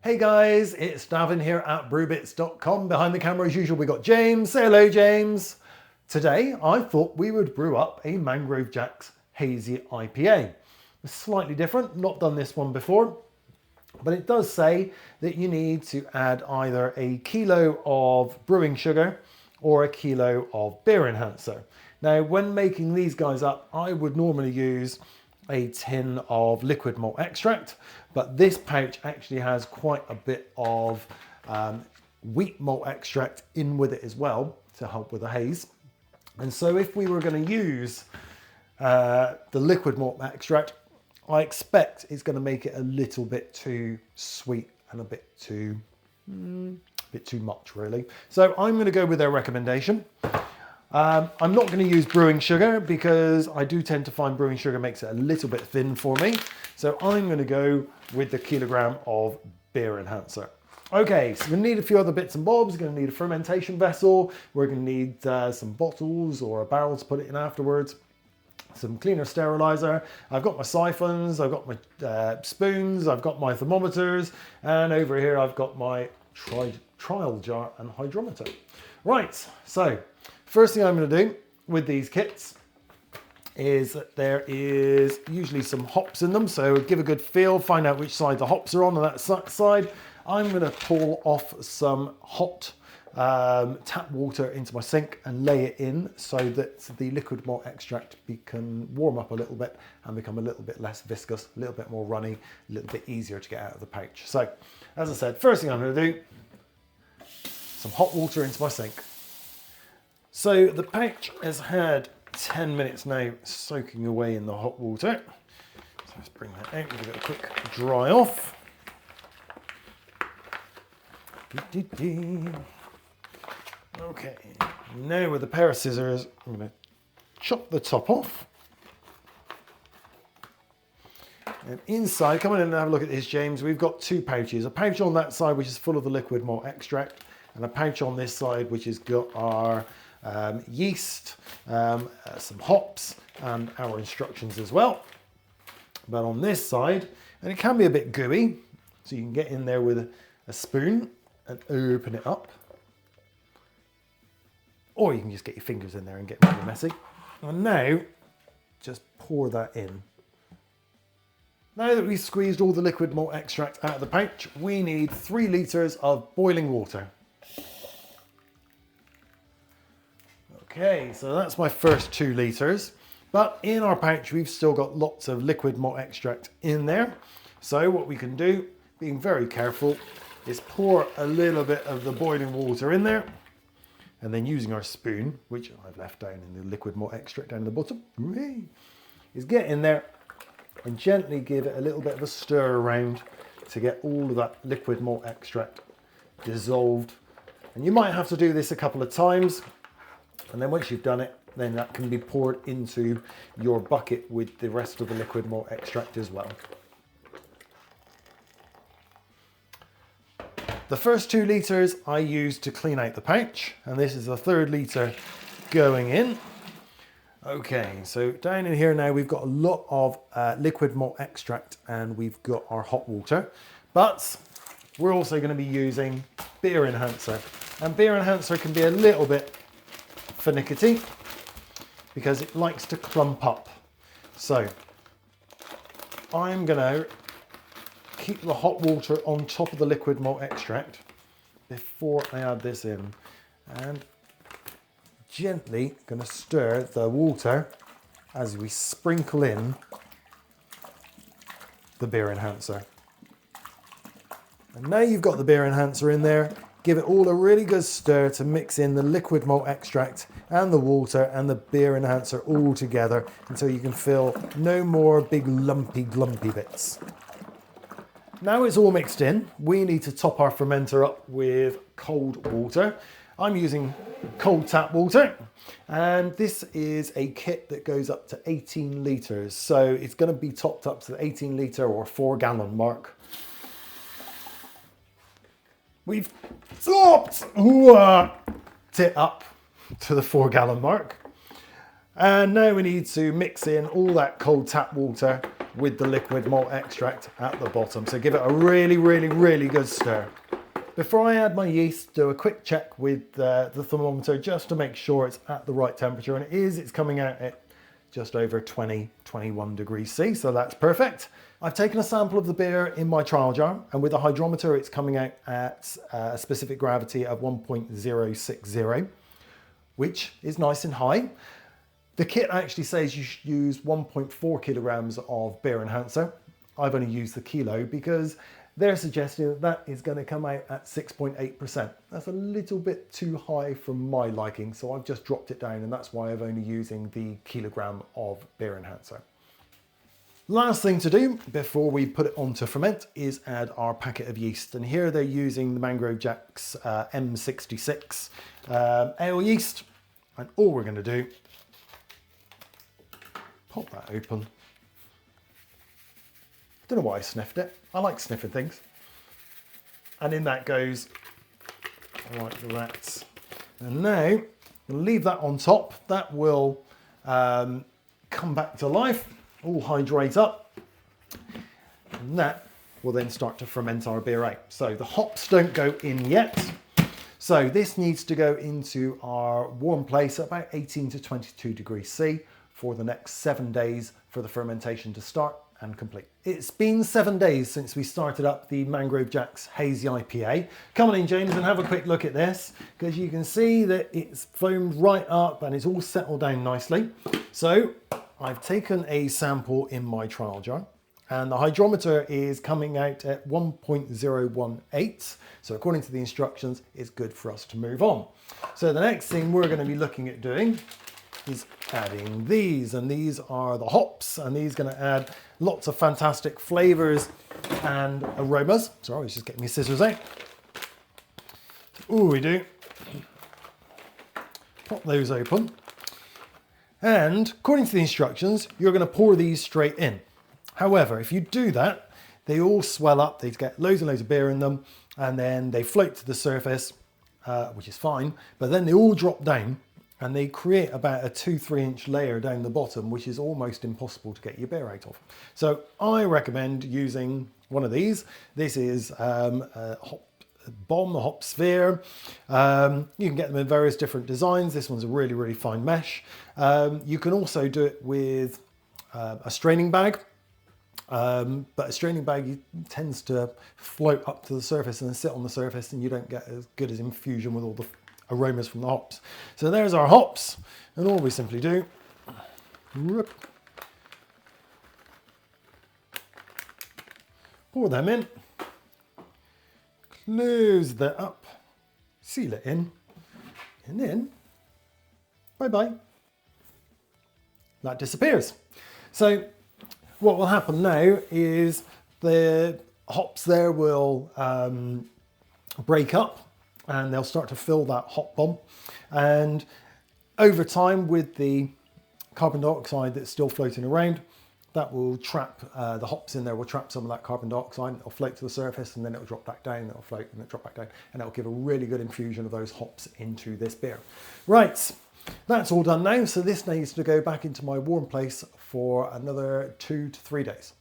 Hey guys, it's Davin here at brewbits.com. Behind the camera as usual we got James. Say hello James. Today I thought we would brew up a Mangrove Jack's Hazy IPA. It's slightly different, not done this one before, but it does say that you need to add either a kilo of brewing sugar or a kilo of beer enhancer. Now when making these guys up, I would normally use a tin of liquid malt extract, but this pouch actually has quite a bit of wheat malt extract in with it as well to help with the haze. And so if we were going to use the liquid malt extract, I expect it's going to make it a little bit too sweet and a bit too much really. So I'm going to go with their recommendation. I'm not going to use brewing sugar because I do tend to find brewing sugar makes it a little bit thin for me. So I'm going to go with the kilogram of beer enhancer. Okay, so we're going to need a few other bits and bobs. We're going to need a fermentation vessel. We're going to need some bottles or a barrel to put it in afterwards. Some cleaner sterilizer. I've got my siphons, I've got my spoons, I've got my thermometers, and over here I've got my trial jar and hydrometer. Right, so first thing I'm going to do with these kits is that there is usually some hops in them, so give a good feel, find out which side the hops are on that side. I'm going to pour off some hot tap water into my sink and lay it in so that the liquid malt extract can warm up a little bit and become a little bit less viscous, a little bit more runny, a little bit easier to get out of the pouch. So as I said, first thing I'm going to do, some hot water into my sink. So the pouch has had 10 minutes now soaking away in the hot water. So let's bring that out and give it a quick dry off. Okay, now with a pair of scissors, I'm going to chop the top off. And inside, come on in and have a look at this, James. We've got two pouches. A pouch on that side, which is full of the liquid malt extract, and a pouch on this side, which has got our yeast, some hops, and our instructions as well. But on this side, and it can be a bit gooey, so you can get in there with a spoon and open it up. Or you can just get your fingers in there and get really messy. And now, just pour that in. Now that we've squeezed all the liquid malt extract out of the pouch, we need 3 litres of boiling water. Okay, so that's my first 2 litres. But in our pouch, we've still got lots of liquid malt extract in there. So what we can do, being very careful, is pour a little bit of the boiling water in there. And then using our spoon, which I've left down in the liquid malt extract down the bottom, is get in there and gently give it a little bit of a stir around to get all of that liquid malt extract dissolved. And you might have to do this a couple of times. And then once you've done it, then that can be poured into your bucket with the rest of the liquid malt extract as well. The first 2 litres I used to clean out the pouch, and this is the 3rd litre going in. Okay, so down in here now we've got a lot of liquid malt extract and we've got our hot water, but we're also going to be using beer enhancer. And beer enhancer can be a little bit finicky because it likes to clump up. So I'm going to keep the hot water on top of the liquid malt extract before I add this in, and gently going to stir the water as we sprinkle in the beer enhancer. And now you've got the beer enhancer in there, give it all a really good stir to mix in the liquid malt extract and the water and the beer enhancer all together until you can feel no more big lumpy glumpy bits. Now it's all mixed in, we need to top our fermenter up with cold water. I'm using cold tap water, and this is a kit that goes up to 18 litres. So it's going to be topped up to the 18 litre or 4 gallon mark. We've topped it up to the 4 gallon mark. And now we need to mix in all that cold tap water with the liquid malt extract at the bottom. So give it a really, really, really good stir. Before I add my yeast, do a quick check with the thermometer just to make sure it's at the right temperature, and it is. It's coming out at just over 20, 21 degrees C, so that's perfect. I've taken a sample of the beer in my trial jar, and with the hydrometer it's coming out at a specific gravity of 1.060, which is nice and high. The kit actually says you should use 1.4 kilograms of beer enhancer. I've only used the kilo because they're suggesting that that is going to come out at 6.8%. That's a little bit too high for my liking, so I've just dropped it down, and that's why I'm only using the kilogram of beer enhancer. Last thing to do before we put it on to ferment is add our packet of yeast, and here they're using the Mangrove Jack's M66 ale yeast, and all we're going to do, pop that open. Don't know why I sniffed it. I like sniffing things. And in that goes like that. And now we'll leave that on top. That will come back to life, all hydrate up. And that will then start to ferment our beer out. So the hops don't go in yet. So this needs to go into our warm place at about 18 to 22 degrees C for the next 7 days for the fermentation to start and complete. It's been 7 days since we started up the Mangrove Jack's Hazy IPA. Come on in, James, and have a quick look at this, because you can see that it's foamed right up and it's all settled down nicely. So I've taken a sample in my trial jar, and the hydrometer is coming out at 1.018. So according to the instructions, it's good for us to move on. So the next thing we're going to be looking at doing is adding these, and these are the hops, and these are going to add lots of fantastic flavors and aromas. Sorry, I was just getting my scissors out. All we do, pop those open, and according to the instructions, you're going to pour these straight in. However, if you do that, they all swell up, they get loads and loads of beer in them, and then they float to the surface, which is fine, but then they all drop down, and they create about a 2-3 inch layer down the bottom, which is almost impossible to get your beer out of. So I recommend using one of these. This is a hop bomb, a hop sphere. You can get them in various different designs. This one's a really, really fine mesh. You can also do it with a straining bag. But a straining bag tends to float up to the surface and then sit on the surface, and you don't get as good as infusion with all the aromas from the hops. So there's our hops, and all we simply do, pour them in, close that up, seal it in, and then bye-bye. That disappears. So what will happen now is the hops there will break up, and they'll start to fill that hop bomb. And over time, with the carbon dioxide that's still floating around, that will trap, the hops in there will trap some of that carbon dioxide. It'll float to the surface, and then it'll drop back down, it'll float, and it'll drop back down, and it'll give a really good infusion of those hops into this beer. Right, that's all done now, so this needs to go back into my warm place for another 2 to 3 days.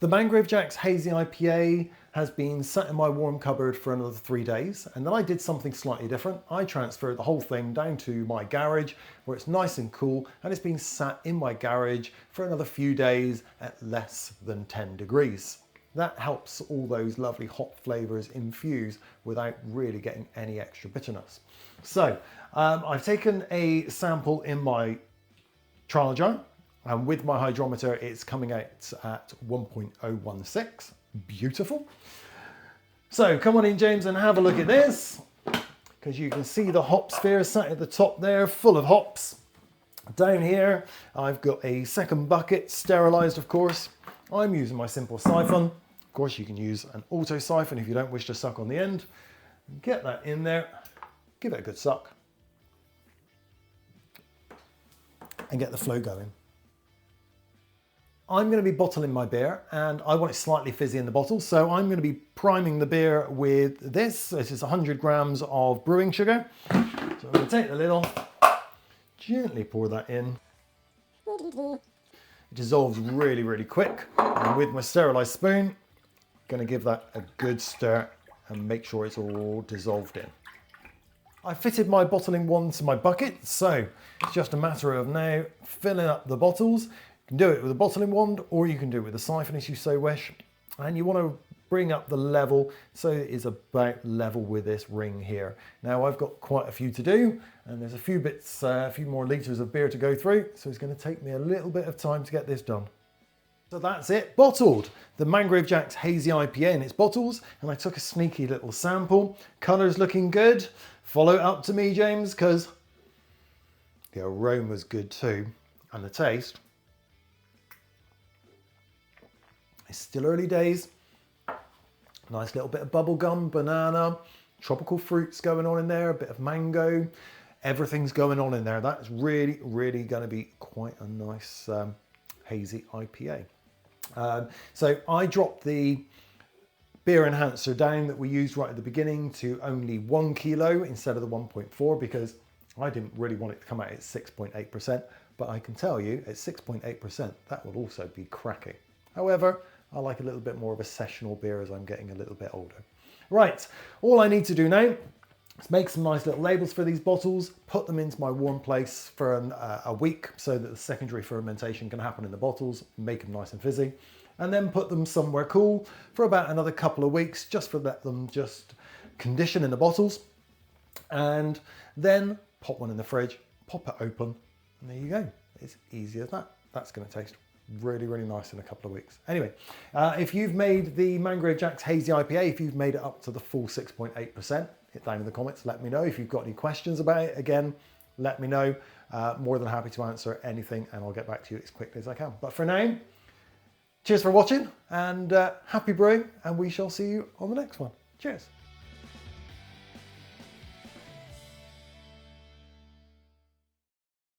The Mangrove Jack's Hazy IPA has been sat in my warm cupboard for another 3 days, and then I did something slightly different. I transferred the whole thing down to my garage where it's nice and cool, and it's been sat in my garage for another few days at less than 10 degrees. That helps all those lovely hop flavors infuse without really getting any extra bitterness. So I've taken a sample in my trial jar, and with my hydrometer, it's coming out at 1.016. Beautiful. So come on in, James, and have a look at this, because you can see the hop sphere sat at the top there, full of hops. Down here, I've got a second bucket, sterilized, of course. I'm using my simple siphon. Of course, you can use an auto siphon if you don't wish to suck on the end. Get that in there, give it a good suck, and get the flow going. I'm going to be bottling my beer, and I want it slightly fizzy in the bottle, so I'm going to be priming the beer with this. This is 100 grams of brewing sugar. So I'm going to take the lid off, gently pour that in. It dissolves really, really quick. And with my sterilised spoon, going to give that a good stir and make sure it's all dissolved in. I fitted my bottling wand to my bucket, so it's just a matter of now filling up the bottles. You can do it with a bottling wand, or you can do it with a siphon if you so wish. And you want to bring up the level so it is about level with this ring here. Now I've got quite a few to do, and there's a few bits, a few more litres of beer to go through, so it's going to take me a little bit of time to get this done. So that's it, bottled. The Mangrove Jack's Hazy IPA in its bottles, and I took a sneaky little sample. Colour's looking good. Follow it up to me, James, because the aroma's good too, and the taste. It's still early days. Nice little bit of bubblegum, banana, tropical fruits going on in there, a bit of mango. Everything's going on in there. That's really, really going to be quite a nice hazy IPA. So I dropped the beer enhancer down that we used right at the beginning to only 1 kilo instead of the 1.4 because I didn't really want it to come out at 6.8%, but I can tell you at 6.8% that will also be cracking. However, I like a little bit more of a sessional beer as I'm getting a little bit older. Right, all I need to do now is make some nice little labels for these bottles, put them into my warm place for a week so that the secondary fermentation can happen in the bottles, make them nice and fizzy, and then put them somewhere cool for about another couple of weeks, just to let them just condition in the bottles, and then pop one in the fridge, pop it open, and there you go. It's easy as that. That's going to taste really, really nice in a couple of weeks. Anyway, if you've made the Mangrove Jack's Hazy IPA, if you've made it up to the full 6.8%, hit down in the comments, let me know. If you've got any questions about it, again, let me know. More than happy to answer anything, and I'll get back to you as quickly as I can. But for now, cheers for watching, and happy brewing, and we shall see you on the next one. Cheers.